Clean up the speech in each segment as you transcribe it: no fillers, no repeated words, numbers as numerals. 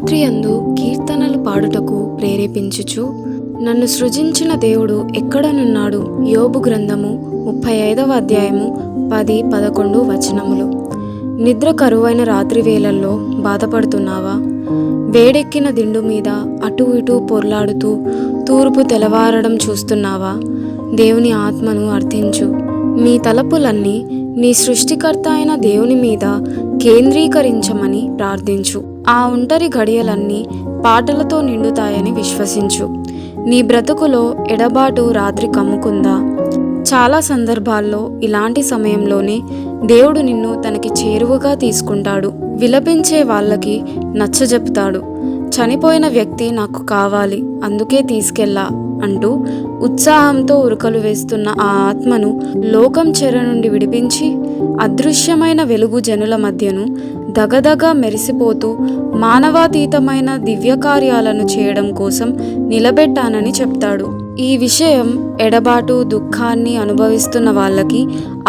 రాత్రియందు కీర్తనలు పాడుటకు ప్రేరేపించుచు నన్ను సృజించిన దేవుడు ఎక్కడనున్నాడు. యోబు గ్రంథము 35వ అధ్యాయము 10-11 వచనములు. నిద్ర కరువైన రాత్రి వేళల్లో బాధపడుతున్నావా? వేడెక్కిన దిండు మీద అటూ ఇటూ పొర్లాడుతూ తూర్పు తెలవారడం చూస్తున్నావా? దేవుని ఆత్మను అర్థించు. నీ తలపులన్నీ నీ సృష్టికర్త అయిన దేవుని మీద కేంద్రీకరించమని ప్రార్థించు. ఆ ఒంటరి గడియలన్నీ పాటలతో నిండుతాయని విశ్వసించు. నీ బ్రతుకులో ఎడబాటు రాత్రి కమ్ముకుందా? చాలా సందర్భాల్లో ఇలాంటి సమయంలోనే దేవుడు నిన్ను తనకి చేరువగా తీసుకుంటాడు. విలపించే వాళ్ళకి నచ్చజెపుతాడు. చనిపోయిన వ్యక్తి నాకు కావాలి, అందుకే తీసుకెళ్ళా అంటూ ఉత్సాహంతో ఉరకలు వేస్తున్న ఆ ఆత్మను లోకం చెర నుండి విడిపించి అదృశ్యమైన వెలుగు జనుల మధ్యను దగదగ మెరిసిపోతూ మానవాతీతమైన దివ్యకార్యాలను చేయడం కోసం నిలబెట్టానని చెప్తాడు. ఈ విషయం ఎడబాటు దుఃఖాన్ని అనుభవిస్తున్న వాళ్ళకి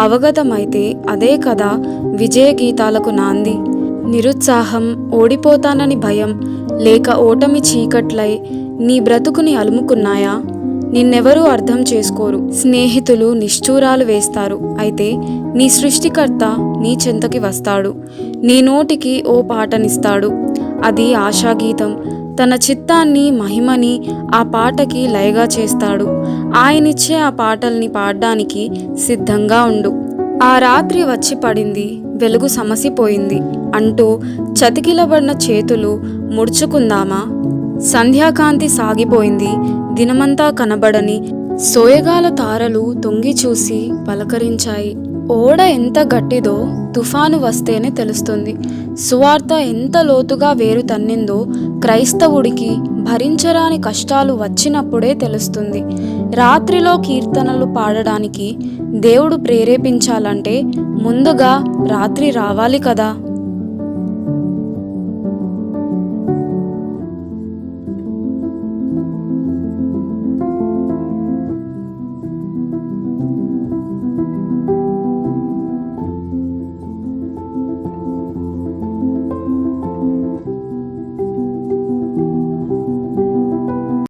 అవగతమైతే అదే కదా విజయ గీతాలకు నాంది. నిరుత్సాహం, ఓడిపోతానని భయం, లేక ఓటమి చీకట్లై నీ బ్రతుకుని అలుముకున్నాయా? నిన్నెవరూ అర్థం చేసుకోరు. స్నేహితులు నిష్ఠూరాలు వేస్తారు. అయితే నీ సృష్టికర్త నీ చెంతకి వస్తాడు. నీ నోటికి ఓ పాటనిస్తాడు. అది ఆశాగీతం. తన చిత్తాన్ని, మహిమని ఆ పాటకి లయగా చేస్తాడు. ఆయనిచ్చే ఆ పాటల్ని పాడడానికి సిద్ధంగా ఉండు. ఆ రాత్రి వచ్చి పడింది, వెలుగు సమసిపోయింది అంటూ చతికిలబడిన చేతులు ముడుచుకుందామా? సంధ్యాకాంతి సాగిపోయింది. దినమంతా కనబడని సోయగాల తారలు తొంగి చూసి పలకరించాయి. ఓడ ఎంత గట్టిదో తుఫాను వస్తేనే తెలుస్తుంది. సువార్త ఎంత లోతుగా వేరు తన్నిందో క్రైస్తవుడికి భరించరాని కష్టాలు వచ్చినప్పుడే తెలుస్తుంది. రాత్రిలో కీర్తనలు పాడడానికి దేవుడు ప్రేరేపించాలంటే ముందుగా రాత్రి రావాలి కదా.